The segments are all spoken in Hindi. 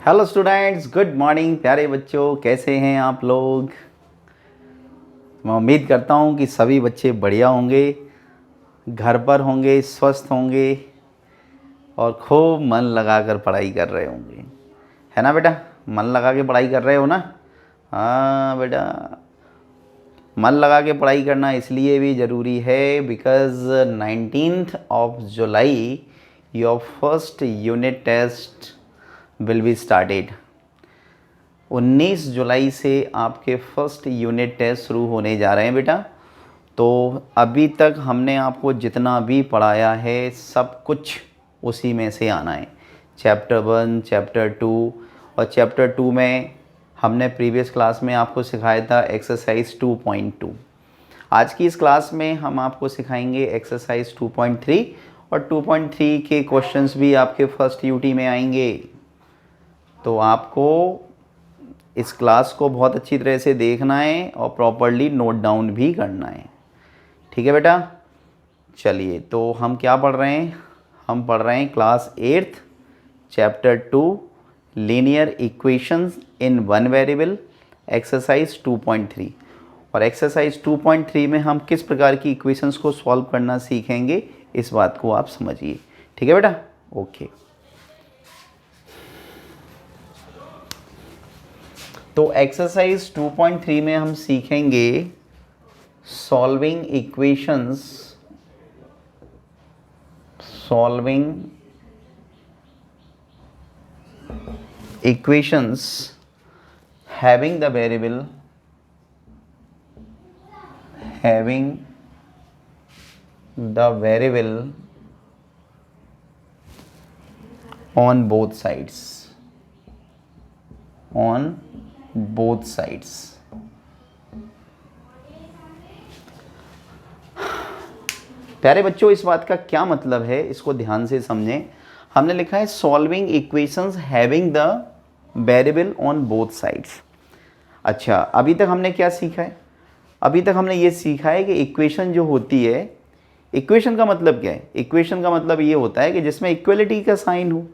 हेलो स्टूडेंट्स, गुड मॉर्निंग प्यारे बच्चों, कैसे हैं आप लोग। मैं उम्मीद करता हूं कि सभी बच्चे बढ़िया होंगे, घर पर होंगे, स्वस्थ होंगे और खूब मन लगाकर पढ़ाई कर रहे होंगे। है ना बेटा, मन लगा के पढ़ाई कर रहे हो ना। हाँ बेटा, मन लगा के पढ़ाई करना इसलिए भी ज़रूरी है because 19th of July your first unit test will be started. 19 जुलाई से आपके फर्स्ट यूनिट टेस्ट शुरू होने जा रहे हैं बेटा। तो अभी तक हमने आपको जितना भी पढ़ाया है सब कुछ उसी में से आना है। चैप्टर 1, चैप्टर 2 और चैप्टर 2 में हमने प्रीवियस क्लास में आपको सिखाया था एक्सरसाइज 2.2। आज की इस क्लास में हम आपको सिखाएंगे एक्सरसाइज 2.3 और 2.3 के क्वेश्चंस भी आपके फर्स्ट यूटी में आएंगे। तो आपको इस क्लास को बहुत अच्छी तरह से देखना है और प्रॉपरली नोट डाउन भी करना है। ठीक है बेटा, चलिए तो हम क्या पढ़ रहे हैं। हम पढ़ रहे हैं class 8th chapter 2 linear equations इन वन वेरिएबल एक्सरसाइज 2.3। और एक्सरसाइज 2.3 में हम किस प्रकार की इक्वेशंस को सॉल्व करना सीखेंगे, इस बात को आप समझिए। ठीक है बेटा, ओके। तो एक्सरसाइज 2.3 में हम सीखेंगे solving equations having the variable on both sides। प्यारे बच्चों, इस बात का क्या मतलब है, इसको ध्यान से समझें। हमने लिखा है solving equations having the variable on both sides. अच्छा, अभी तक हमने क्या सीखा है? अभी तक हमने ये सीखा है कि इक्वेशन जो होती है, इक्वेशन का मतलब क्या है? इक्वेशन का मतलब ये होता है कि जिसमें इक्वलिटी का साइन हो।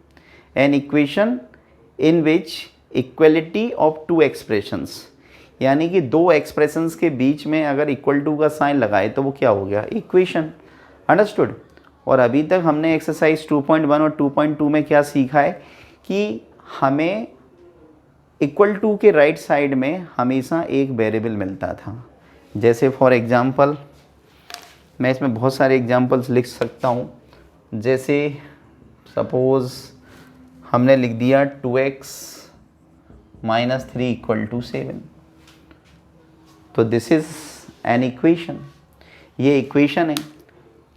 An equation in which equality of two expressions, यानी कि दो एक्सप्रेशंस के बीच में अगर इक्वल टू का साइन लगाए तो वो क्या हो गया? इक्वेशन। अंडरस्टूड। और अभी तक हमने एक्सरसाइज 2.1 और 2.2 में क्या सीखा है कि हमें इक्वल टू के राइट साइड में हमेशा एक वेरिएबल मिलता था। जैसे फॉर एग्जांपल, मैं इसमें बहुत सारे एग्जांपल्स लिख सकता हूँ। जैसे सपोज़ हमने लिख दिया 2x - 3 = 7, तो दिस इज़ एन इक्वेशन। ये इक्वेशन है।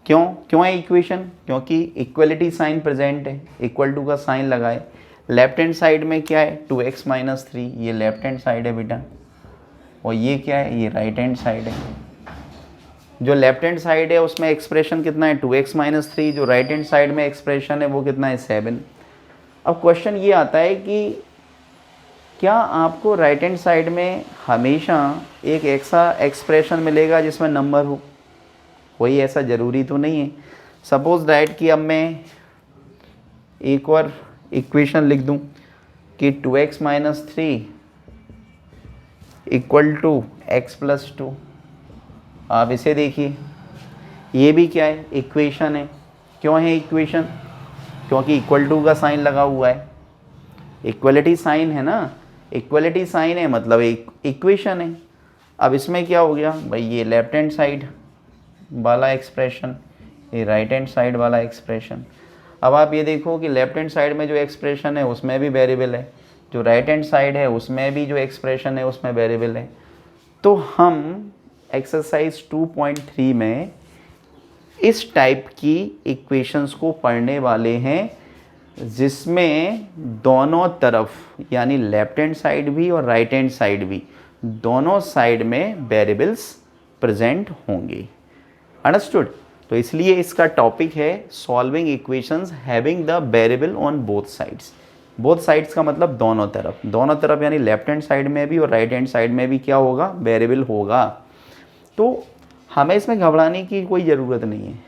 क्यों है इक्वेशन? क्योंकि इक्वलिटी साइन प्रेजेंट है, इक्वल टू का साइन लगाए। लेफ्ट हैंड साइड में क्या है? 2x - 3, ये लेफ्ट हैंड साइड है बेटा। और ये क्या है? ये राइट हैंड साइड है। जो लेफ्ट हैंड साइड है उसमें एक्सप्रेशन कितना है? 2x - 3। जो राइट हैंड साइड में एक्सप्रेशन है वो कितना है? 7। अब क्वेश्चन ये आता है कि क्या आपको राइट हैंड साइड में हमेशा एक ऐसा एक्सप्रेशन मिलेगा जिसमें नंबर हो? कोई ऐसा ज़रूरी तो नहीं है। सपोज दैट कि अब मैं एक और इक्वेशन लिख दूं कि 2x - 3 = x + 2। आप इसे देखिए, ये भी क्या है? इक्वेशन है। क्यों है इक्वेशन? क्योंकि इक्वल टू का साइन लगा हुआ है, इक्वलिटी साइन है ना। इक्वलिटी साइन है मतलब एक इक्वेशन है। अब इसमें क्या हो गया भाई? ये लेफ्ट हैंड साइड वाला एक्सप्रेशन, ये राइट हैंड साइड वाला एक्सप्रेशन। अब आप ये देखो कि लेफ्ट हैंड साइड में जो एक्सप्रेशन है उसमें भी वेरिएबल है, जो राइट हैंड साइड है उसमें भी जो एक्सप्रेशन है उसमें वेरिएबल है। तो हम एक्सरसाइज 2.3 में इस टाइप की इक्वेशंस को पढ़ने वाले हैं जिसमें दोनों तरफ यानी लेफ्ट हैंड साइड भी और राइट हैंड साइड भी, दोनों साइड में वेरिएबल्स प्रेजेंट होंगे। अंडरस्टूड। तो इसलिए इसका टॉपिक है solving equations having the variable on both sides. Both sides का मतलब दोनों तरफ, दोनों तरफ यानी लेफ्ट हैंड साइड में भी और राइट हैंड साइड में भी क्या होगा? वेरिएबल होगा। तो हमें इसमें घबराने की कोई ज़रूरत नहीं है।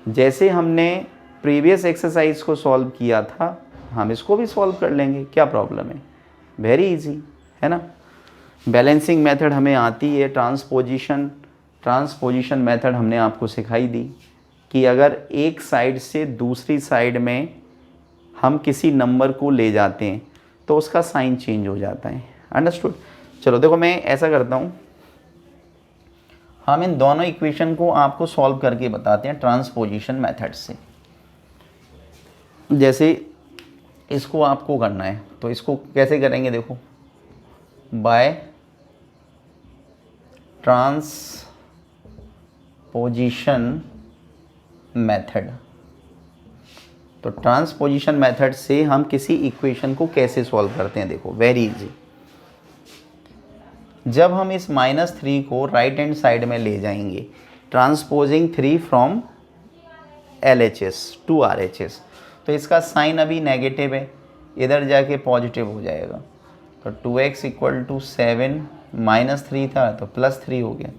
जैसे हमने प्रीवियस एक्सरसाइज को सॉल्व किया था हम इसको भी सॉल्व कर लेंगे, क्या प्रॉब्लम है, वेरी इजी है ना। बैलेंसिंग मेथड हमें आती है, ट्रांसपोजिशन मेथड हमने आपको सिखाई दी कि अगर एक साइड से दूसरी साइड में हम किसी नंबर को ले जाते हैं तो उसका साइन चेंज हो जाता है, अंडरस्टूड। चलो देखो मैं ऐसा करता हूँ, हम इन दोनों इक्वेशन को आपको सॉल्व करके बताते हैं ट्रांसपोजिशन मेथड से। जैसे इसको आपको करना है तो इसको कैसे करेंगे, देखो बाय ट्रांसपोजिशन मेथड। तो ट्रांसपोजिशन मेथड से हम किसी इक्वेशन को कैसे सॉल्व करते हैं, देखो वेरी इजी। जब हम इस -3 को राइट हैंड साइड में ले जाएंगे, transposing 3 from LHS to RHS, तो इसका साइन अभी नेगेटिव है, इधर जाके पॉजिटिव हो जाएगा। तो 2x = 7, -3 था तो +3 हो गया।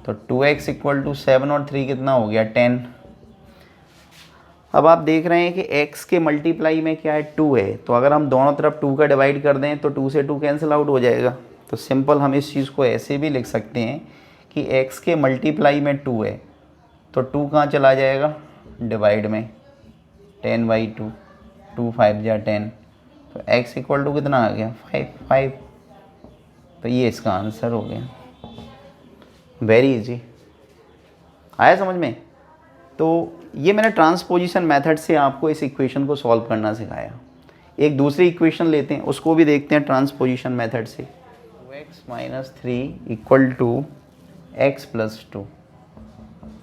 तो 2x = 7 और 3 कितना हो गया, 10। अब आप देख रहे हैं कि x के मल्टीप्लाई में क्या है, 2 है। तो अगर हम दोनों तरफ 2 का डिवाइड कर दें तो 2 से 2 कैंसिल आउट हो जाएगा। तो सिंपल हम इस चीज़ को ऐसे भी लिख सकते हैं कि x के मल्टीप्लाई में 2 है तो 2 कहाँ चला जाएगा, डिवाइड में, 10/2, 2 5 जा 10, तो x = कितना आ गया, 5। तो ये इसका आंसर हो गया, वेरी इजी, आया समझ में। तो ये मैंने ट्रांसपोजिशन मेथड से आपको इस इक्वेशन को सॉल्व करना सिखाया। एक दूसरी इक्वेशन लेते हैं, उसको भी देखते हैं ट्रांसपोजिशन मेथड से। 2x - 3 = x + 2।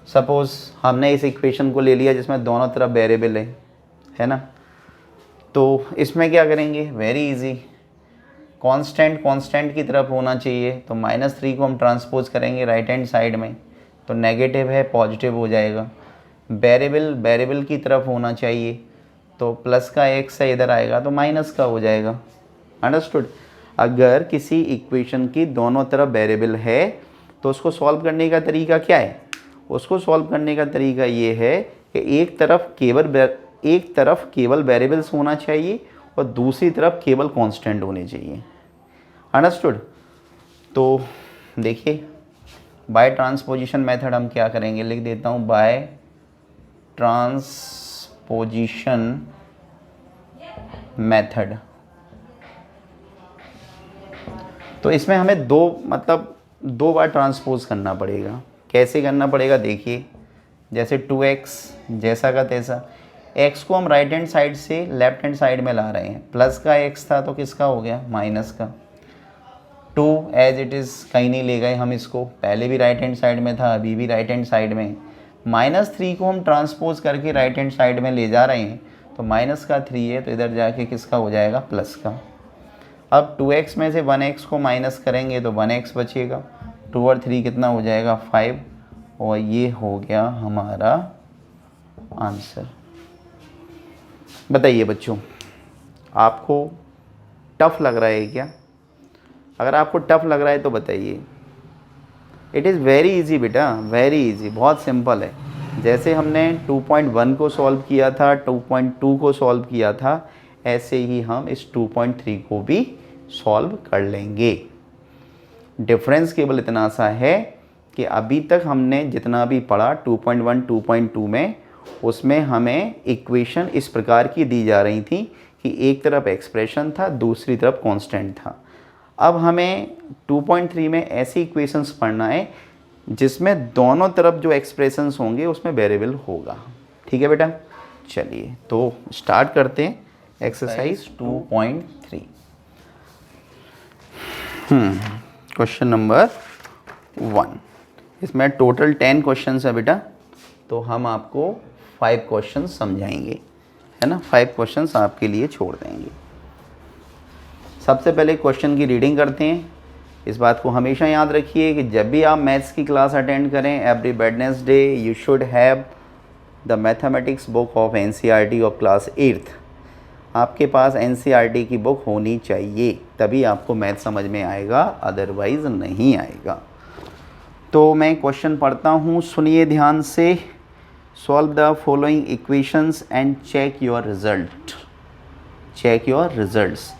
सपोज़ हमने इस इक्वेशन को ले लिया जिसमें दोनों तरफ वेरिएबल है ना। तो इसमें क्या करेंगे, वेरी इजी, कांस्टेंट की तरफ होना चाहिए। तो -3 को हम ट्रांसपोज करेंगे राइट हैंड साइड में, तो नेगेटिव है पॉजिटिव हो जाएगा। वेरिएबल की तरफ होना चाहिए, तो प्लस का x है इधर आएगा तो माइनस का हो जाएगा, अंडरस्टूड। अगर किसी इक्वेशन की दोनों तरफ वेरिएबल है तो उसको सॉल्व करने का तरीका क्या है, उसको सॉल्व करने का तरीका ये है कि एक तरफ केवल वेरिएबल्स होना चाहिए और दूसरी तरफ केवल कांस्टेंट होने चाहिए, अंडरस्टूड। तो देखिए बाय ट्रांसपोजिशन मेथड हम क्या करेंगे, लिख देता हूँ बाय ट्रांसपोजिशन मेथड। तो इसमें हमें दो बार ट्रांसपोज करना पड़ेगा। कैसे करना पड़ेगा, देखिए जैसे 2x जैसा का तैसा, x को हम राइट हैंड साइड से लेफ्ट हैंड साइड में ला रहे हैं, प्लस का x था तो किसका हो गया, माइनस का। 2 एज इट इज़ कहीं नहीं ले गए हम इसको, पहले भी राइट हैंड साइड में था अभी भी राइट हैंड साइड में। -3 को हम ट्रांसपोज करके राइट हैंड साइड में ले जा रहे हैं, तो माइनस का 3 है तो इधर जाके किसका हो जाएगा, प्लस का। अब 2x में से 1x को माइनस करेंगे तो 1x बचेगा, 2 और 3 कितना हो जाएगा, 5, और ये हो गया हमारा आंसर। बताइए बच्चों, आपको टफ लग रहा है क्या? अगर आपको टफ लग रहा है तो बताइए। इट इज़ वेरी इजी बेटा, वेरी इजी, बहुत सिंपल है। जैसे हमने 2.1 को सॉल्व किया था, 2.2 को सॉल्व किया था, ऐसे ही हम इस 2.3 को भी सॉल्व कर लेंगे। डिफरेंस केवल इतना सा है कि अभी तक हमने जितना भी पढ़ा 2.1, 2.2 में, उसमें हमें इक्वेशन इस प्रकार की दी जा रही थी कि एक तरफ एक्सप्रेशन था, दूसरी तरफ कांस्टेंट था। अब हमें 2.3 में ऐसी इक्वेशंस पढ़ना है जिसमें दोनों तरफ जो एक्सप्रेशंस होंगे उसमें वेरिएबल होगा। ठीक है बेटा, चलिए तो स्टार्ट करते हैं एक्सरसाइज 2.3। Question number 1। इसमें टोटल 10 क्वेश्चंस है बेटा, तो हम आपको 5 क्वेश्चंस समझाएंगे, है ना। 5 क्वेश्चंस आपके लिए छोड़ देंगे। सबसे पहले क्वेश्चन की रीडिंग करते हैं। इस बात को हमेशा याद रखिए कि जब भी आप मैथ्स की क्लास अटेंड करें, every Wednesday you should have the mathematics book of NCERT of class 8th। आपके पास NCERT की बुक होनी चाहिए, तभी आपको मैथ समझ में आएगा, अदरवाइज़ नहीं आएगा। तो मैं क्वेश्चन पढ़ता हूँ, सुनिए ध्यान से। Solve the following equations and check your result. Check your results,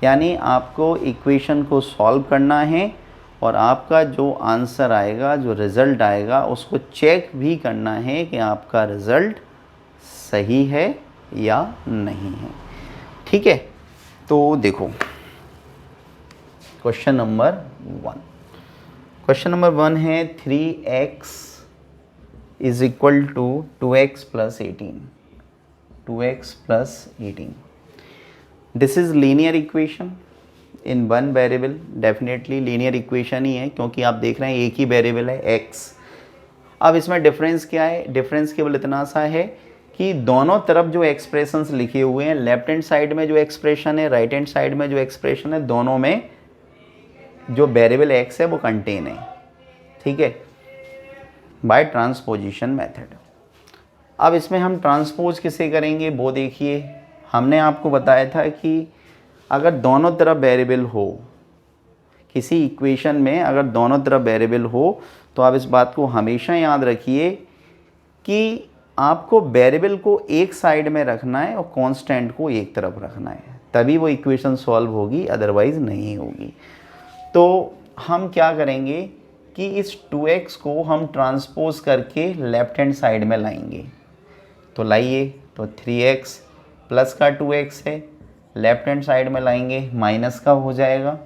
यानी आपको इक्वेशन को सॉल्व करना है और आपका जो आंसर आएगा, जो रिज़ल्ट आएगा, उसको चेक भी करना है कि आपका रिज़ल्ट सही है या नहीं है। ठीक है, तो देखो क्वेश्चन नंबर 1। क्वेश्चन नंबर 1 है 3x is equal to 2x plus 18, 2x plus 18। This is linear equation in one variable. Definitely linear equation ही है क्योंकि आप देख रहे हैं एक ही वेरिएबल है x। अब इसमें डिफरेंस क्या है? डिफरेंस केवल इतना सा है कि दोनों तरफ जो एक्सप्रेशंस लिखे हुए हैं, लेफ्ट हैंड साइड में जो एक्सप्रेशन है, राइट हैंड साइड में जो एक्सप्रेशन है, दोनों में जो वेरिएबल x है वो कंटेन है। ठीक है, बाय ट्रांसपोजिशन मेथड। अब इसमें हम ट्रांसपोज किसे करेंगे वो देखिए। हमने आपको बताया था कि अगर दोनों तरफ वेरिएबल हो, किसी इक्वेशन में अगर दोनों तरफ वेरिएबल हो, तो आप इस बात को हमेशा याद रखिए कि आपको वेरिएबल को एक साइड में रखना है और कांस्टेंट को एक तरफ रखना है, तभी वो इक्वेशन सॉल्व होगी, अदरवाइज नहीं होगी। तो हम क्या करेंगे कि इस 2x को हम ट्रांसपोज करके लेफ्ट हैंड साइड में लाएंगे। तो लाइए, तो 3x प्लस का 2x है, लेफ्ट हैंड साइड में लाएंगे, माइनस का हो जाएगा।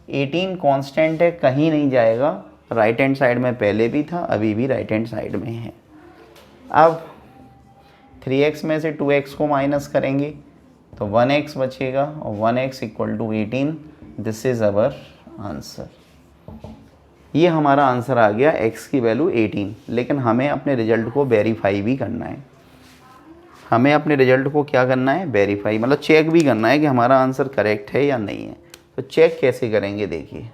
18 कांस्टेंट है, कहीं नहीं जाएगा, राइट हैंड साइड में पहले भी था, अभी भी राइट हैंड साइड में है। अब 3x में से 2x को माइनस करेंगे तो 1x बचेगा और 1x equal to 18। This is our answer. ये हमारा आंसर आ गया, x की वैल्यू 18। लेकिन हमें अपने रिजल्ट को वेरीफाई भी करना है। हमें अपने रिजल्ट को क्या करना है? वेरीफाई, मतलब चेक भी करना है कि हमारा आंसर करेक्ट है या नहीं है। तो चेक कैसे करेंगे देखिए।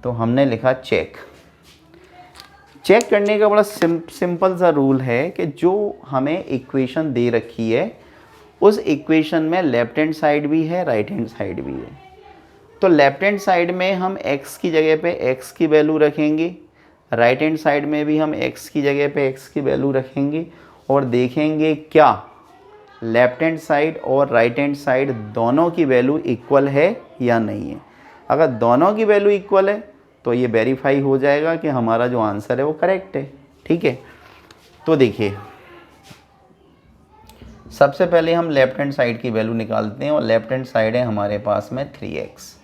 तो हमने लिखा चेक। चेक करने का बड़ा सिंपल सा रूल है कि जो हमें इक्वेशन दे रखी है उस इक्वेशन में लेफ्ट हैंड साइड भी है, राइट हैंड साइड भी है। तो लेफ्ट हैंड साइड में हम x की जगह पे x की वैल्यू रखेंगे, राइट हैंड साइड में भी हम x की जगह पे x की वैल्यू रखेंगे और देखेंगे क्या लेफ्ट हैंड साइड और राइट हैंड साइड दोनों की वैल्यू इक्वल है या नहीं है। अगर दोनों की वैल्यू इक्वल है तो ये वेरीफाई हो जाएगा कि हमारा जो आंसर है वो करेक्ट है। ठीक है, तो देखिए सबसे पहले हम लेफ्ट हैंड साइड की वैल्यू निकालते हैं और लेफ्ट हैंड साइड है हमारे पास में 3x।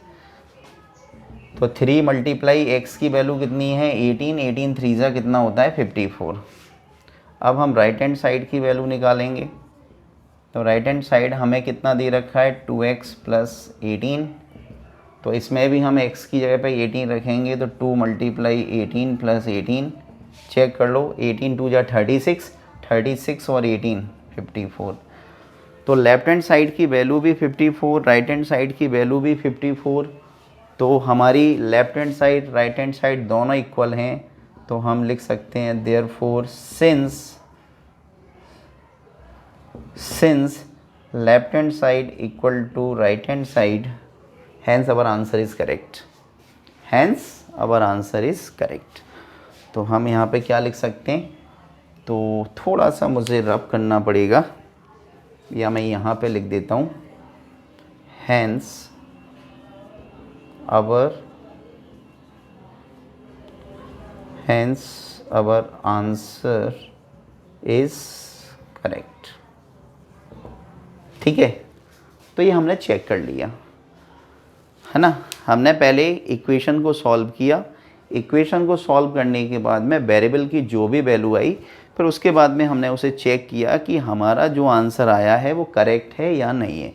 तो 3 मल्टीप्लाई x की वैल्यू कितनी है? 18। 18 3 जा कितना होता है? 54। अब हम राइट हैंड साइड की वैल्यू निकालेंगे। तो राइट हैंड साइड हमें कितना दे रखा है? 2x plus 18। तो इसमें भी हम x की जगह पे 18 रखेंगे। तो 2 मल्टीप्लाई 18 प्लस 18, चेक कर लो, 18 2 जा 36, 36 और 18 54। तो लेफ्ट हैंड साइड की वैल्यू भी 54, राइट हैंड साइड की वैल्यू भी 54। तो हमारी left hand side right hand side दोनों इक्वल हैं। तो हम लिख सकते हैं therefore since left hand side equal to right hand side, hence our answer is correct, hence our answer is correct। तो हम यहाँ पे क्या लिख सकते हैं? तो थोड़ा सा मुझे रब करना पड़ेगा, या मैं यहाँ पे लिख देता हूँ hence our answer is correct। ठीक है, तो ये हमने चेक कर लिया है ना। हमने पहले इक्वेशन को सॉल्व किया, इक्वेशन को सॉल्व करने के बाद में वेरिएबल की जो भी वैल्यू आई, फिर उसके बाद में हमने उसे चेक किया कि हमारा जो आंसर आया है वो करेक्ट है या नहीं है।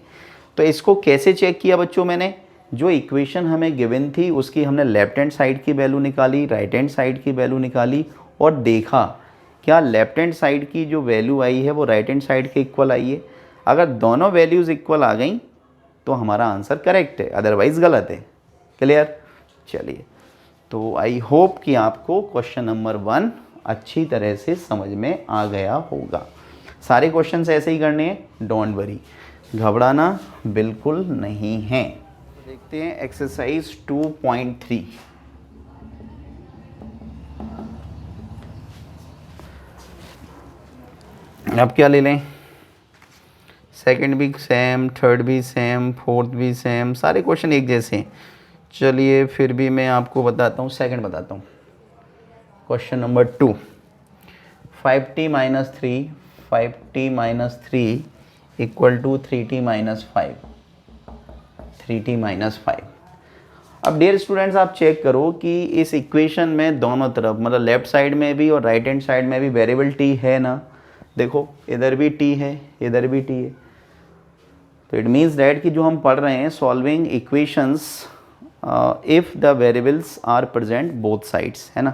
तो इसको कैसे चेक किया बच्चों? मैंने जो इक्वेशन हमें गिवन थी उसकी हमने लेफ्ट हैंड साइड की वैल्यू निकाली, राइट हैंड साइड की वैल्यू निकाली और देखा क्या लेफ्ट हैंड साइड की जो वैल्यू आई है वो राइट हैंड साइड के इक्वल आई है। अगर दोनों वैल्यूज़ इक्वल आ गई तो हमारा आंसर करेक्ट है, अदरवाइज़ गलत है। क्लियर? चलिए, तो आई होप कि आपको क्वेश्चन नंबर 1 अच्छी तरह से समझ में आ गया होगा। सारे क्वेश्चंस ऐसे ही करने हैं, डोंट वरी, घबराना बिल्कुल नहीं है। देखते हैं एक्सरसाइज 2.3। अब क्या ले लें? सेकंड भी सेम, थर्ड भी सेम, फोर्थ भी सेम, सारे क्वेश्चन एक जैसे हैं। चलिए फिर भी मैं आपको बताता हूँ, सेकंड बताता हूँ। Question number 2, 5t minus 3 equal to 3t minus 5। अब डियर स्टूडेंट्स आप चेक करो कि इस इक्वेशन में दोनों तरफ, मतलब लेफ्ट साइड में भी और राइट हैंड साइड में भी वेरिएबल t है ना। देखो इधर भी t है, इधर भी t है। तो इट मीन्स डैट कि जो हम पढ़ रहे हैं solving equations if the variables are present both sides, है ना।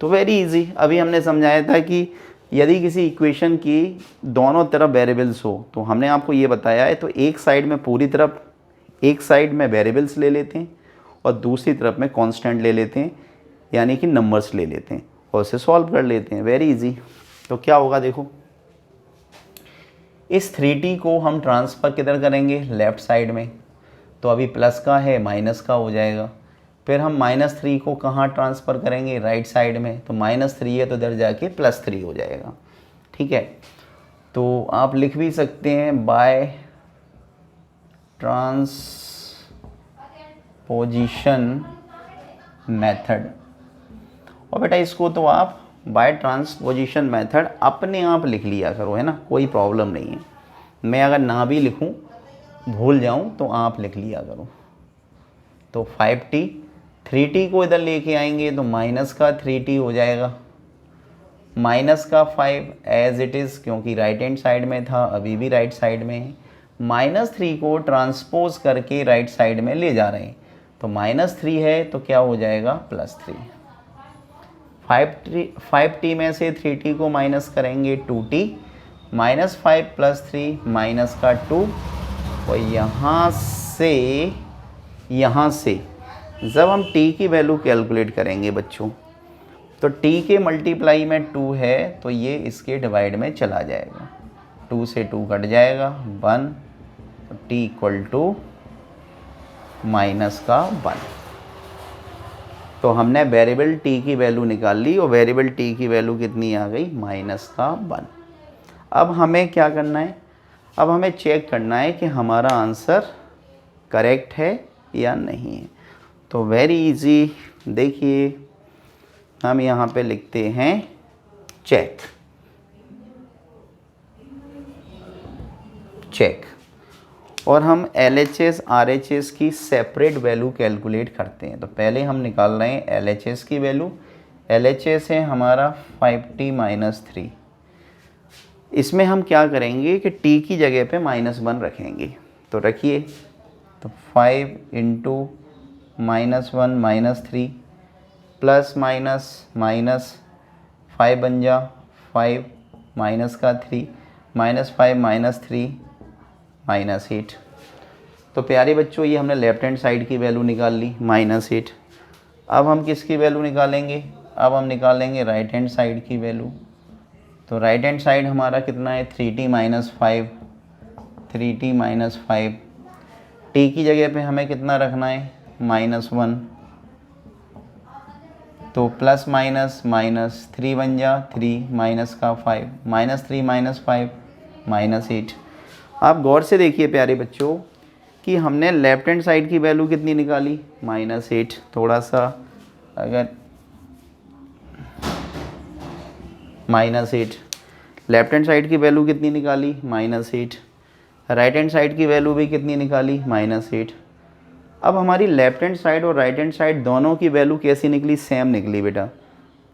तो वेरी इजी, अभी हमने समझाया था कि यदि किसी इक्वेशन की दोनों तरफ वेरिएबल्स हो तो हमने आपको ये बताया है, तो एक साइड में पूरी तरफ, एक साइड में वेरिएबल्स ले लेते हैं और दूसरी तरफ में कांस्टेंट ले लेते हैं, यानी कि नंबर्स ले लेते हैं और उसे सॉल्व कर लेते हैं। Very easy. तो क्या होगा देखो, इस 3t को हम ट्रांसफ़र किधर करेंगे, लेफ़्ट साइड में। तो अभी प्लस का है, माइनस का हो जाएगा। फिर हम -3 को कहाँ ट्रांसफ़र करेंगे, राइट साइड में। तो -3 है तो इधर जाके +3 हो जाएगा। ठीक है, तो आप लिख भी सकते हैं बाय ट्रांसपोजिशन मेथड। और बेटा इसको तो आप बाय ट्रांसपोजिशन मेथड अपने आप लिख लिया करो, है ना, कोई प्रॉब्लम नहीं है। मैं अगर ना भी लिखूं, भूल जाऊं, तो आप लिख लिया करो। तो 5t, 3t को इधर लेके आएंगे तो माइनस का 3t हो जाएगा, माइनस का 5 एज इट इज़, क्योंकि राइट हैंड साइड में था, अभी भी राइट साइड में है। -3 को ट्रांसपोज करके राइट साइड में ले जा रहे हैं, तो -3 है तो क्या हो जाएगा, +3। 5t में से 3t को माइनस करेंगे, 2t, -5 + 3 माइनस का 2। और यहाँ से जब हम t की वैल्यू कैलकुलेट करेंगे बच्चों, तो t के मल्टीप्लाई में 2 है तो ये इसके डिवाइड में चला जाएगा, 2 से 2 कट जाएगा, 1, तो t इक्वल टू -1। तो हमने वेरिएबल t की वैल्यू निकाल ली और वेरिएबल t की वैल्यू कितनी आ गई, -1। अब हमें क्या करना है, अब हमें चेक करना है कि हमारा आंसर करेक्ट है या नहीं है। तो वेरी इजी, देखिए हम यहाँ पे लिखते हैं चेक, और हम LHS RHS की सेपरेट वैल्यू कैलकुलेट करते हैं। तो पहले हम निकाल रहे हैं LHS की वैल्यू। LHS है हमारा 5t माइनस 3। इसमें हम क्या करेंगे कि t की जगह पे -1 रखेंगे। तो रखिए, तो 5 × -1 -3 प्लस माइनस 5 बन जा 5, माइनस का 3, -5 -3 -8। तो प्यारे बच्चों ये हमने लेफ्ट हैंड साइड की वैल्यू निकाल ली, -8। अब हम किसकी वैल्यू निकालेंगे, अब हम निकालेंगे राइट हैंड साइड की वैल्यू। तो राइट हैंड साइड हमारा कितना है, 3t minus 5, 3t minus 5। t की जगह पे हमें कितना रखना है, -1। तो प्लस माइनस -3 बन जा 3, माइनस का 5, -3 -5 -8। आप गौर से देखिए प्यारे बच्चों कि हमने लेफ्ट हैंड साइड की वैल्यू कितनी निकाली, -8। थोड़ा सा अगर -8, लेफ्ट हैंड साइड की वैल्यू कितनी निकाली, -8। राइट हैंड साइड की वैल्यू भी कितनी निकाली, -8। अब हमारी लेफ्ट हैंड साइड और राइट हैंड साइड दोनों की वैल्यू कैसी निकली, सेम निकली बेटा।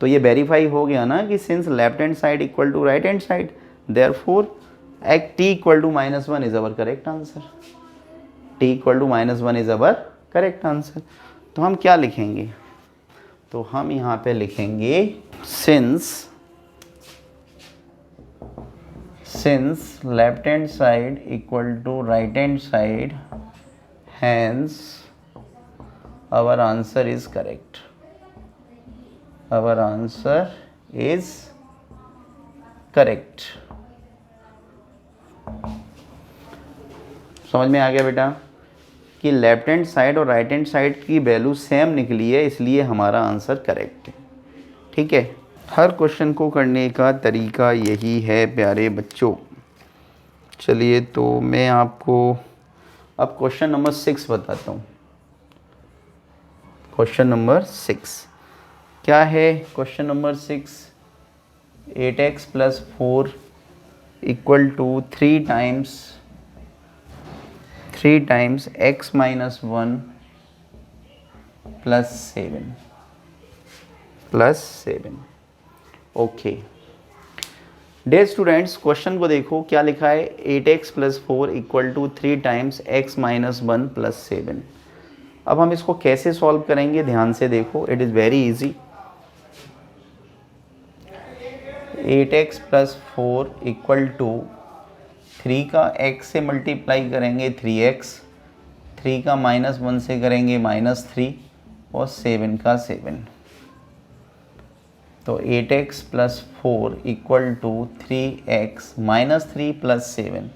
तो ये वेरीफाई हो गया ना कि since left hand side equal to right hand side, therefore t equal to -1 is our correct answer. t equal to -1 is our correct answer. तो हम क्या लिखेंगे, तो हम यहाँ पे लिखेंगे since left hand side equal to right hand side, hence our answer is correct, our answer is correct। समझ में आ गया बेटा कि लेफ्ट हैंड साइड और राइट हैंड साइड की वैल्यू सेम निकली है, इसलिए हमारा आंसर करेक्ट है। ठीक है, हर क्वेश्चन को करने का तरीका यही है प्यारे बच्चों। चलिए तो मैं आपको अब क्वेश्चन नंबर 6 बताता हूँ। क्वेश्चन नंबर 6 क्या है? Question number 6, 8x + 4 equal to 3 times x - 1 + 7 okay. Dear students, क्वेश्चन को देखो क्या लिखा है। 8x + 4 equal to 3 times x - 1 + 7। अब हम इसको कैसे सॉल्व करेंगे, ध्यान से देखो। It is very easy. 8x + 4 equal to 3 का x से मल्टीप्लाई करेंगे 3x, 3 का -1 से करेंगे -3 और 7 का 7। तो 8x + 4 इक्वल टू 3x - 3 + 7।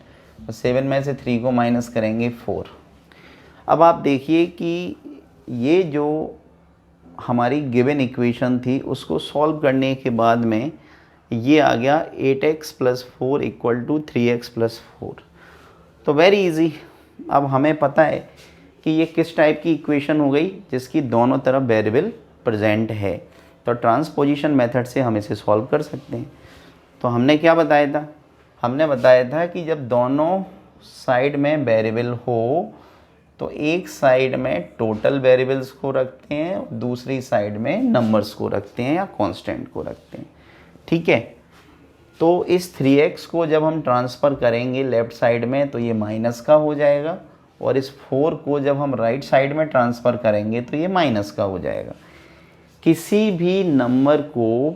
तो 7 में से 3 को माइनस करेंगे 4। अब आप देखिए कि ये जो हमारी गिवन इक्वेशन थी उसको सॉल्व करने के बाद में ये आ गया 8x + 4 इक्वल टू 3x + 4। तो वेरी इजी। अब हमें पता है कि ये किस टाइप की इक्वेशन हो गई, जिसकी दोनों तरफ वेरिएबल प्रेजेंट है। तो ट्रांसपोजिशन मेथड से हम इसे सॉल्व कर सकते हैं। तो हमने क्या बताया था? हमने बताया था कि जब दोनों साइड में वेरिएबल हो तो एक साइड में टोटल वेरिएबल्स को रखते हैं, दूसरी साइड में नंबर्स को रखते हैं या कांस्टेंट को रखते हैं। ठीक है। तो इस 3x को जब हम ट्रांसफ़र करेंगे लेफ़्ट साइड में तो ये माइनस का हो जाएगा, और इस 4 को जब हम राइट साइड में ट्रांसफ़र करेंगे तो ये माइनस का हो जाएगा। किसी भी नंबर को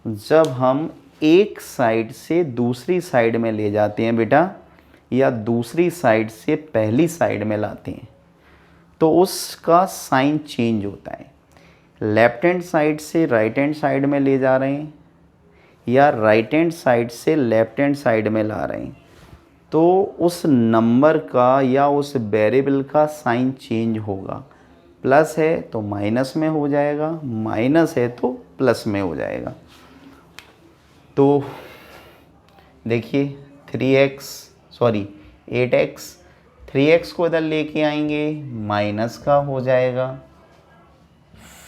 जब हम एक साइड से दूसरी साइड में ले जाते हैं बेटा, या दूसरी साइड से पहली साइड में लाते हैं, तो उसका साइन चेंज होता है। लेफ्ट हैंड साइड से राइट हैंड साइड में ले जा रहे हैं या राइट हैंड साइड से लेफ्ट हैंड साइड में ला रहे हैं, तो उस नंबर का या उस वेरिएबल का साइन चेंज होगा। प्लस है तो माइनस में हो जाएगा, माइनस है तो प्लस में हो जाएगा। तो देखिए 8x 3x को इधर लेके आएंगे, माइनस का हो जाएगा।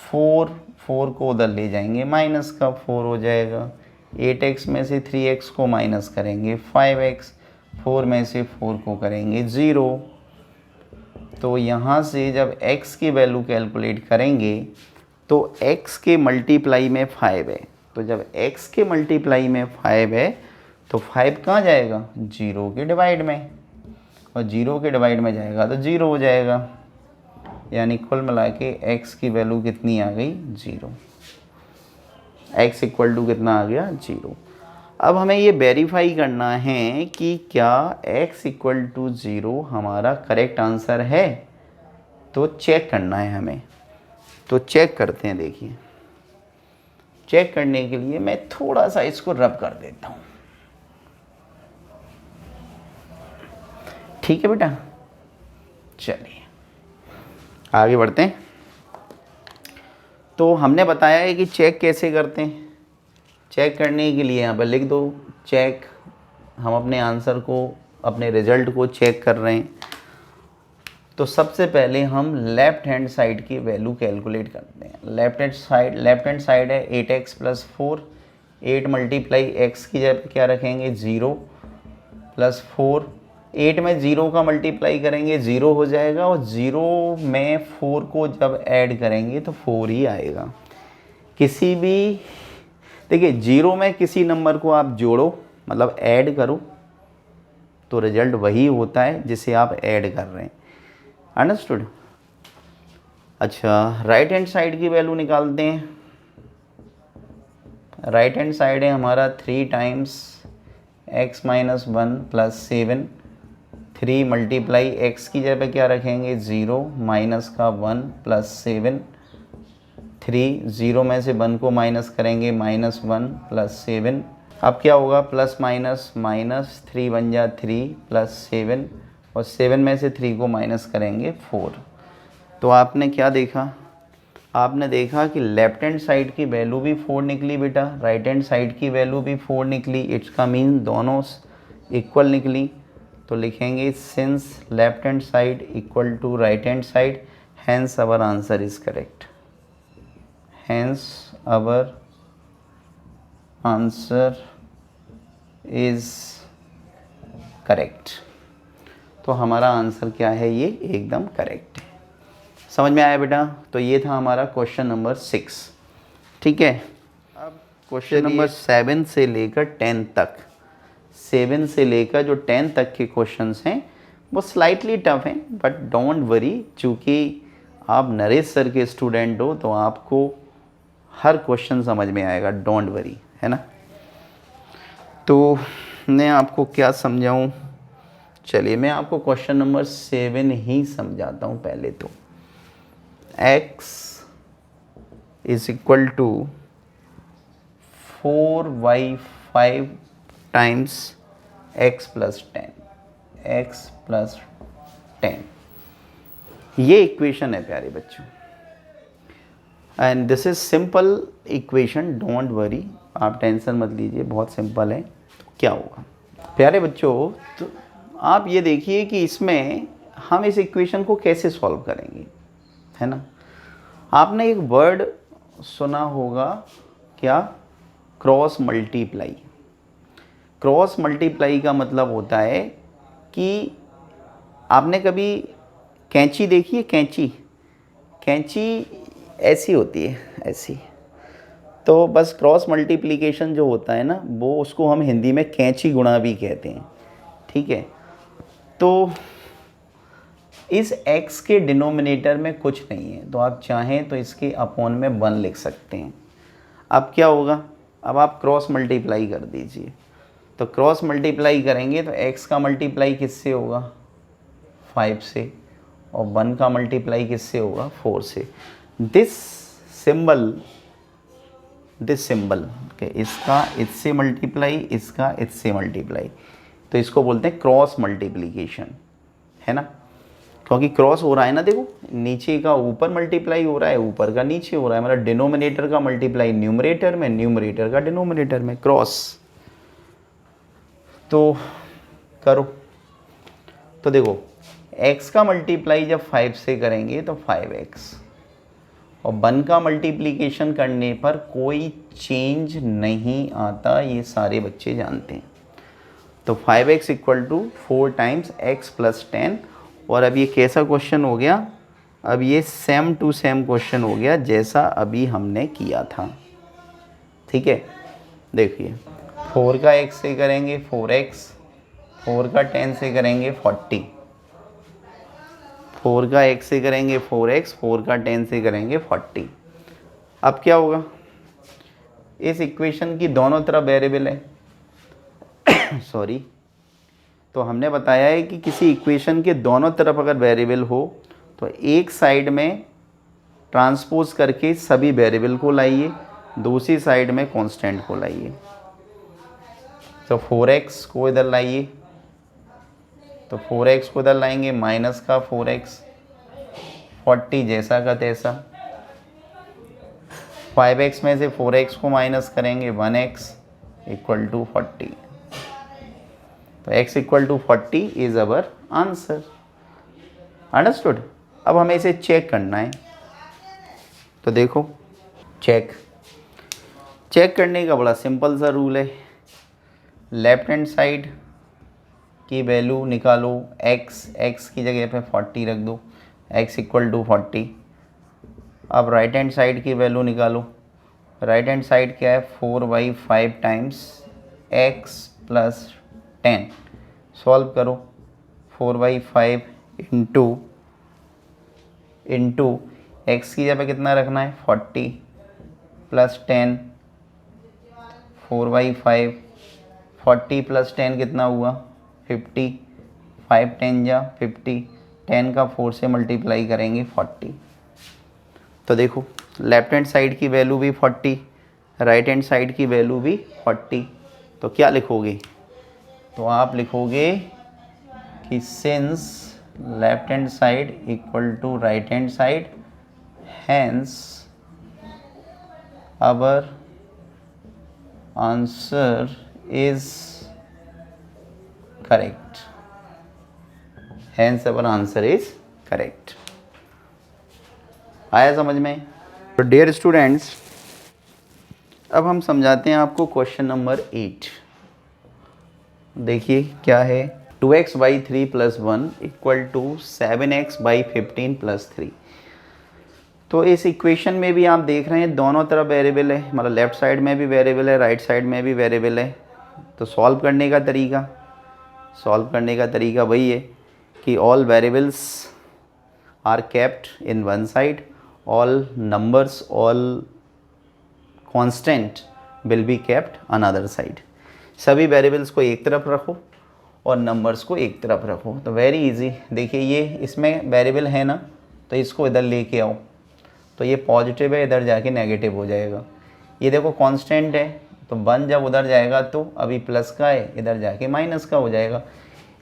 4 को उधर ले जाएंगे, माइनस का 4 हो जाएगा। 8x में से 3x को माइनस करेंगे 5x, 4 में से 4 को करेंगे 0। तो यहाँ से जब x की वैल्यू कैलकुलेट करेंगे तो x के मल्टीप्लाई में 5 है, तो जब x के मल्टीप्लाई में 5 है तो 5 कहाँ जाएगा? 0 के डिवाइड में, और 0 के डिवाइड में जाएगा तो 0 हो जाएगा। यानी कुल मिला के x की वैल्यू कितनी आ गई? 0। x इक्वल टू कितना आ गया? 0। अब हमें ये वेरीफाई करना है कि क्या x इक्वल टू 0 हमारा करेक्ट आंसर है। तो चेक करना है हमें, तो चेक करते हैं। देखिए, चेक करने के लिए मैं थोड़ा सा इसको रब कर देता हूँ। ठीक है बेटा, चलिए आगे बढ़ते हैं। तो हमने बताया है कि चेक कैसे करते हैं। चेक करने के लिए यहाँ पर लिख दो चेक। हम अपने आंसर को, अपने रिजल्ट को चेक कर रहे हैं। तो सबसे पहले हम लेफ़्ट हैंड साइड की वैल्यू कैलकुलेट करते हैं। लेफ़्ट हैंड साइड है 8x + 4। 8 मल्टीप्लाई x की जगह क्या रखेंगे? 0 + 4। 8 में 0 का मल्टीप्लाई करेंगे 0 हो जाएगा, और 0 में 4 को जब ऐड करेंगे तो 4 ही आएगा। किसी भी, देखिए 0 में किसी नंबर को आप जोड़ो, मतलब ऐड करो, तो रिजल्ट वही होता है जिसे आप ऐड कर रहे हैं। अंडरस्टूड? अच्छा, राइट हैंड साइड की वैल्यू निकालते हैं। राइट हैंड साइड है हमारा 3 टाइम्स x - 1 + 7। 3 मल्टीप्लाई x की जगह पे क्या रखेंगे? 0 माइनस का 1 + 7। 3 0 में से 1 को माइनस करेंगे -1 + 7। अब क्या होगा? प्लस माइनस माइनस, 3 बन जा 3 + 7, और 7 में से 3 को माइनस करेंगे 4। तो आपने क्या देखा? आपने देखा कि लेफ्ट हैंड साइड की वैल्यू भी 4 निकली बेटा, राइट हैंड साइड की वैल्यू भी 4 निकली। इट्स का मीन दोनों इक्वल निकली। तो लिखेंगे since left hand side equal to right hand side, hence our answer is correct, hence our answer is correct. तो हमारा आंसर क्या है, ये एकदम करेक्ट है। समझ में आया बेटा? तो ये था हमारा क्वेश्चन नंबर 6। ठीक है, अब क्वेश्चन नंबर 7 से लेकर 10 तक, 7 से लेकर जो 10 तक के क्वेश्चंस हैं वो स्लाइटली टफ हैं, बट डोंट वरी, चूँकि आप नरेश सर के स्टूडेंट हो तो आपको हर क्वेश्चन समझ में आएगा, डोंट वरी, है ना। तो मैं आपको क्या समझाऊं, चलिए मैं आपको क्वेश्चन नंबर 7 ही समझाता हूं। पहले तो x is equal to 4y5 times x plus 10, ये इक्वेशन है प्यारे बच्चों, and this is simple equation, don't worry, आप टेंशन मत लीजिए, बहुत सिंपल है। तो क्या होगा प्यारे बच्चों, तो आप ये देखिए कि इसमें हम इस इक्वेशन को कैसे सॉल्व करेंगे, है ना। आपने एक वर्ड सुना होगा, क्या, क्रॉस मल्टीप्लाई। क्रॉस मल्टीप्लाई का मतलब होता है कि आपने कभी कैंची देखी है, कैंची ऐसी होती है, ऐसी। तो बस क्रॉस मल्टीप्लिकेशन जो होता है ना, वो उसको हम हिंदी में कैंची गुणा भी कहते हैं। ठीक है, तो इस x के डिनोमिनेटर में कुछ नहीं है, तो आप चाहें तो इसके अपॉन में 1 लिख सकते हैं। अब क्या होगा, अब आप क्रॉस मल्टीप्लाई कर दीजिए, तो क्रॉस मल्टीप्लाई करेंगे तो x का मल्टीप्लाई किससे होगा, 5 से, और 1 का मल्टीप्लाई किससे होगा, 4 से। दिस सिंबल इसका इससे मल्टीप्लाई, इसका इससे मल्टीप्लाई, तो इसको बोलते हैं क्रॉस मल्टीप्लिकेशन, है ना। क्योंकि क्रॉस हो रहा है ना, देखो नीचे का ऊपर मल्टीप्लाई हो रहा है, ऊपर का नीचे हो रहा है, मतलब डिनोमिनेटर का मल्टीप्लाई न्यूमरेटर में, न्यूमरेटर का डिनोमिनेटर में, क्रॉस। तो करो, तो देखो x का मल्टीप्लाई जब 5 से करेंगे तो 5x, और 1 का मल्टीप्लिकेशन करने पर कोई चेंज नहीं आता, ये सारे बच्चे जानते हैं। तो 5x equal to 4 times x plus 10। और अब ये कैसा क्वेश्चन हो गया, अब ये सेम टू सेम क्वेश्चन हो गया जैसा अभी हमने किया था। ठीक है, देखिए 4 का x से करेंगे 4x, 4 का 10 से करेंगे 40, 4 का x से करेंगे 4x, 4 का 10 से करेंगे 40। अब क्या होगा, इस इक्वेशन की दोनों तरफ वेरिएबल है सॉरी, तो हमने बताया है कि किसी इक्वेशन के दोनों तरफ अगर वेरिएबल हो तो एक साइड में ट्रांसपोज करके सभी वेरिएबल को लाइए, दूसरी साइड में कांस्टेंट को लाइए। तो 4x को इधर लाइए, तो 4x को इधर लाएंगे, माइनस का 4x, 40 जैसा का तैसा, 5x में से 4x को माइनस करेंगे 1x इक्वल टू 40। तो x equal to 40 is our answer. Understood. अब हमें इसे चेक करना है, तो देखो चेक करने का बड़ा सिंपल सा रूल है, लेफ्ट हैंड साइड की वैल्यू निकालो, x की जगह पे 40 रख दो, x इक्वल टू 40। अब राइट हैंड साइड की वैल्यू निकालो, राइट हैंड साइड क्या है, 4/5 टाइम्स x प्लस 10। सॉल्व करो, 4/5 इंटू x की जगह कितना रखना है 40 प्लस 10, 4/5, 40 प्लस 10 कितना हुआ 50, 5 10 जा 50, 10 का 4 से मल्टीप्लाई करेंगे 40। तो देखो लेफ्ट हैंड साइड की वैल्यू भी 40, राइट हैंड साइड की वैल्यू भी 40, तो क्या लिखोगे, तो आप लिखोगे कि since left hand side equal to right hand side, hence our answer is correct. Hence our answer is correct. आया समझ में? तो डियर स्टूडेंट्स, अब हम समझाते हैं आपको क्वेश्चन नंबर 8। देखिए क्या है, 2x by 3 plus 1 equal to 7x by 15 plus 3। तो इस इक्वेशन में भी आप देख रहे हैं दोनों तरफ वेरिएबल है, मतलब लेफ्ट साइड में भी वेरिएबल है, राइट साइड में भी वेरिएबल है। तो सॉल्व करने का तरीका वही है कि all variables are kept in one side, all numbers, all constant will be kept another side. सभी वेरिएबल्स को एक तरफ रखो और नंबर्स को एक तरफ रखो। तो वेरी इजी। देखिए ये इसमें वेरिएबल है ना, तो इसको इधर लेके आओ, तो ये पॉजिटिव है, इधर जाके नेगेटिव हो जाएगा। ये देखो कांस्टेंट है, तो 1 जब उधर जाएगा तो अभी प्लस का है, इधर जाके माइनस का हो जाएगा।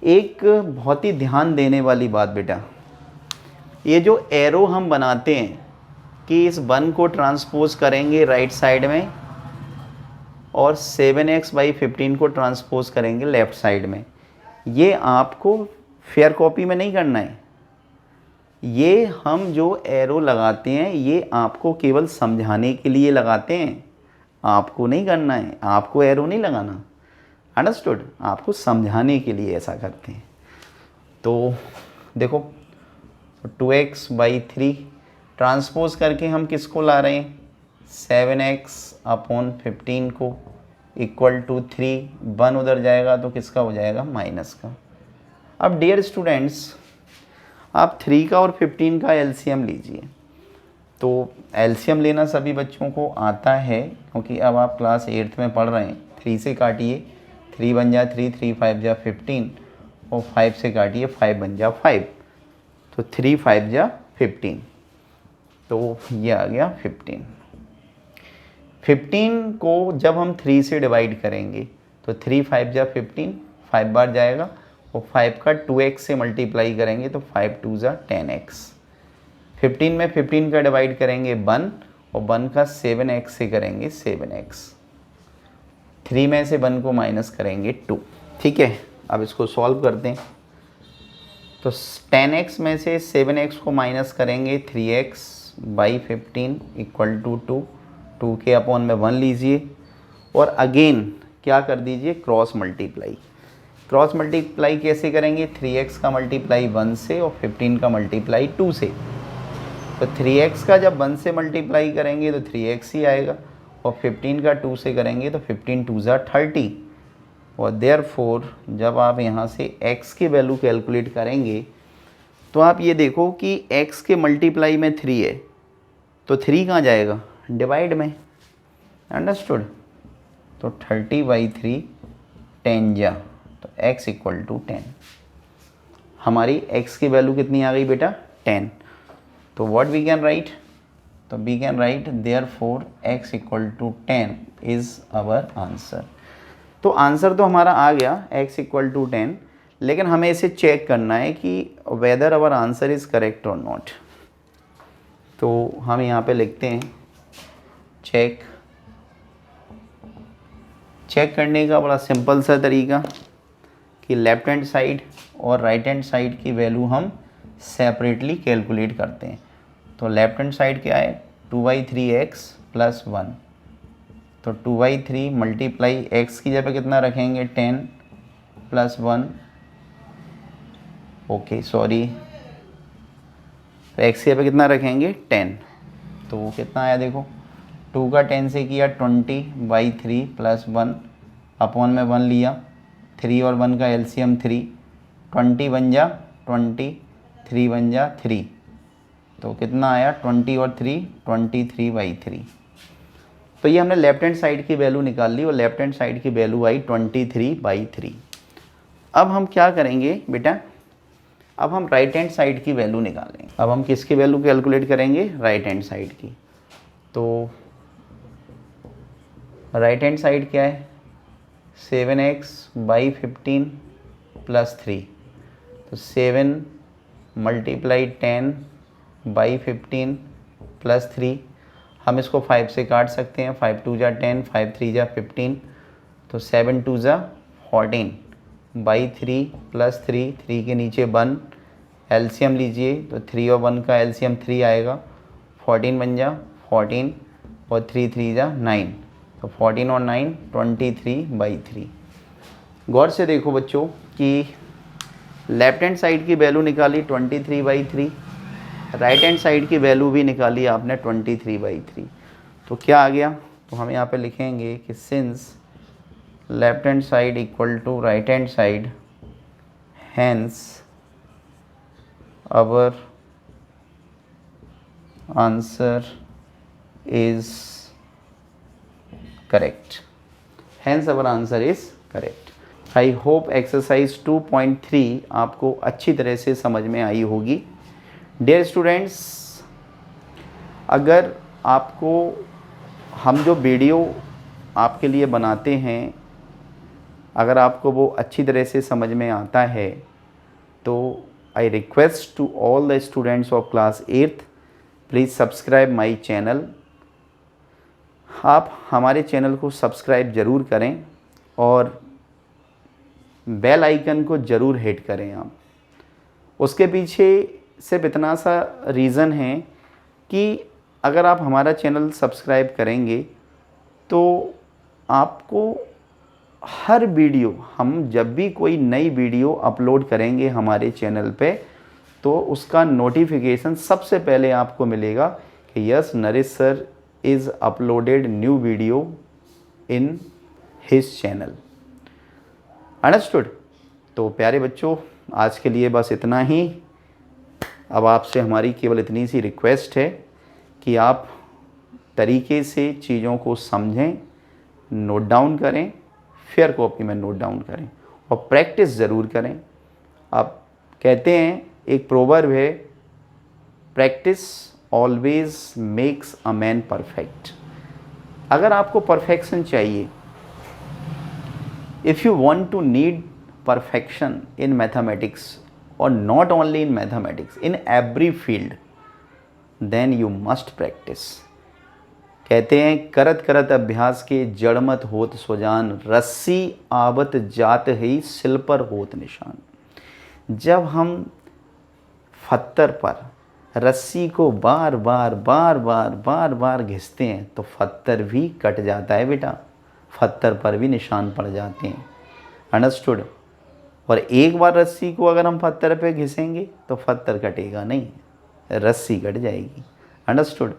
एक बहुत ही ध्यान देने वाली बात बेटा, ये जो एरो हम बनाते हैं कि इस 1 को ट्रांसपोज करेंगे राइट साइड में और 7x बाई 15 को ट्रांसपोज करेंगे लेफ़्ट साइड में, ये आपको फेयर कॉपी में नहीं करना है। ये हम जो एरो लगाते हैं ये आपको केवल समझाने के लिए लगाते हैं, आपको नहीं करना है, आपको एरो नहीं लगाना। अंडरस्टूड? आपको समझाने के लिए ऐसा करते हैं। तो देखो 2x बाई 3 ट्रांसपोज करके हम किसको ला रहे हैं, 7x अपॉन 15 को इक्वल टू 3। 1 उधर जाएगा तो किसका हो जाएगा, माइनस का। अब डियर स्टूडेंट्स, आप 3 का और 15 का एलसीएम लीजिए। तो एलसीएम लेना सभी बच्चों को आता है, क्योंकि अब आप क्लास 8th में पढ़ रहे हैं। 3 से काटिए, 3 बन जा 3, 3 5 जा 15, और 5 से काटिए, 5 बन जा 5, तो 3 5 जा 15, तो ये आ गया 15। 15 को जब हम 3 से डिवाइड करेंगे तो 3 5 जा 15, 5 बार जाएगा, और 5 का 2x से मल्टीप्लाई करेंगे तो 5 2 जा 10x। 15 में 15 का डिवाइड करेंगे 1, और 1 का 7x से करेंगे 7x। 3 में से 1 को माइनस करेंगे 2। ठीक है, अब इसको सॉल्व करते हैं। तो 10x में से 7x को माइनस करेंगे 3x बाई 15 इक्वल टू 2। 2 के अपॉन में 1 लीजिए, और अगेन क्या कर दीजिए, क्रॉस मल्टीप्लाई। क्रॉस मल्टीप्लाई कैसे करेंगे, 3x का मल्टीप्लाई 1 से और 15 का मल्टीप्लाई 2 से। तो 3x का जब 1 से मल्टीप्लाई करेंगे तो 3x ही आएगा, और 15 का 2 से करेंगे तो 15 2 जा 30। और देयरफॉर जब आप यहाँ से x की वैल्यू कैलकुलेट करेंगे तो आप ये देखो कि x के मल्टीप्लाई में 3 है, तो 3 कहाँ जाएगा, डिवाइड में। अंडरस्टूड? तो 30 बाई 3 10 जा, तो x इक्वल टू 10। हमारी x की वैल्यू कितनी आ गई बेटा, 10। तो व्हाट वी कैन राइट, तो we can write therefore x equal to 10 is our answer. तो आंसर तो हमारा आ गया x इक्वल टू 10, लेकिन हमें इसे चेक करना है कि whether our answer is correct और नॉट। तो हम यहाँ पे लिखते हैं चेक। चेक करने का बड़ा सिंपल सा तरीका कि लेफ्ट हैंड साइड और राइट हैंड साइड की वैल्यू हम सेपरेटली कैलकुलेट करते हैं। तो लेफ्ट हैंड साइड क्या है, 2/3x प्लस 1। तो 2/3 मल्टीप्लाई x की जगह कितना रखेंगे, 10 प्लस 1, ओके सॉरी, तो x की जगह कितना रखेंगे, 10। तो वो कितना आया देखो, 2 का 10 से किया 20/3 प्लस 1, अपॉन में 1 लिया, 3 और 1 का एलसीएम 3, 20 बन जा 20, 3 बन जा 3, तो कितना आया 20 और 3 23/3। तो ये हमने लेफ्ट हैंड साइड की वैल्यू निकाल ली, और लेफ्ट हैंड साइड की वैल्यू आई 23/3। अब हम क्या करेंगे बेटा, अब हम राइट हैंड साइड की वैल्यू निकालेंगे। अब हम किसकी वैल्यू कैलकुलेट करेंगे, राइट हैंड साइड की। तो राइट हैंड साइड क्या है, 7x/15 प्लस 3। तो 7 मल्टीप्लाई 10/15 प्लस 3। हम इसको 5 से काट सकते हैं, 5 2 जा 10, 5 3 जा 15, तो 7 2 जा 14/3 प्लस 3, 3 के नीचे 1, एलसीएम लीजिए तो 3 और 1 का एलसीएम 3 आएगा, 14 बन जा 14 और 3 3 जा 9, तो 14 और 9 23/3। गौर से देखो बच्चों कि लेफ्ट हैंड साइड की वैल्यू निकाली 23/3, राइट हैंड साइड की वैल्यू भी निकाली आपने 23/3। तो क्या आ गया, तो हम यहाँ पे लिखेंगे कि since left hand side equal to right hand side, hence our answer is correct. Hence our answer is correct. I hope exercise 2.3 आपको अच्छी तरह से समझ में आई होगी। Dear students, अगर आपको हम जो वीडियो आपके लिए बनाते हैं अगर आपको वो अच्छी तरह से समझ में आता है तो I request to all the students of class 8th please subscribe my channel. आप हमारे चैनल को सब्सक्राइब ज़रूर करें और बेल आइकन को ज़रूर हिट करें आप। उसके पीछे सिर्फ इतना सा रीज़न है कि अगर आप हमारा चैनल सब्सक्राइब करेंगे तो आपको हर वीडियो, हम जब भी कोई नई वीडियो अपलोड करेंगे हमारे चैनल पे तो उसका नोटिफिकेशन सबसे पहले आपको मिलेगा कि yes Naresh sir is uploaded new video in his channel. Understood? तो प्यारे बच्चों, आज के लिए बस इतना ही। अब आपसे हमारी केवल इतनी सी रिक्वेस्ट है कि आप तरीके से चीज़ों को समझें, नोट डाउन करें, फेयर कॉपी में नोट डाउन करें और प्रैक्टिस ज़रूर करें। आप कहते हैं, एक प्रोवर्ब है, practice always makes a man perfect. अगर आपको परफेक्शन चाहिए, if you want to need perfection in mathematics और not only in mathematics, in every field, then you must practice. कहते हैं, करत करत अभ्यास के जड़ मत होत सुजान, रस्सी आवत जात ही सिल पर होत निशान। जब हम पत्थर पर रस्सी को बार बार घिसते हैं तो पत्थर भी कट जाता है बेटा, पत्थर पर भी निशान पड़ जाते हैं। अंडरस्टूड? और एक बार रस्सी को अगर हम पत्थर पे घिसेंगे तो पत्थर कटेगा नहीं, रस्सी कट जाएगी। अंडरस्टूड?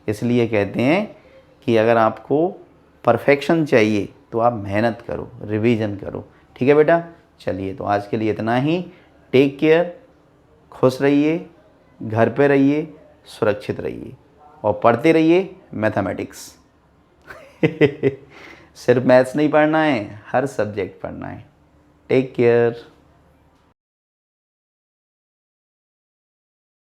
इसलिए कहते हैं कि अगर आपको परफेक्शन चाहिए तो आप मेहनत करो, रिवीजन करो। ठीक है बेटा? चलिए, तो आज के लिए इतना ही। टेक केयर, खुश रहिए, घर पे रहिए, सुरक्षित रहिए और पढ़ते रहिए मैथमेटिक्स। सिर्फ मैथ्स नहीं पढ़ना है, हर सब्जेक्ट पढ़ना है। Take care.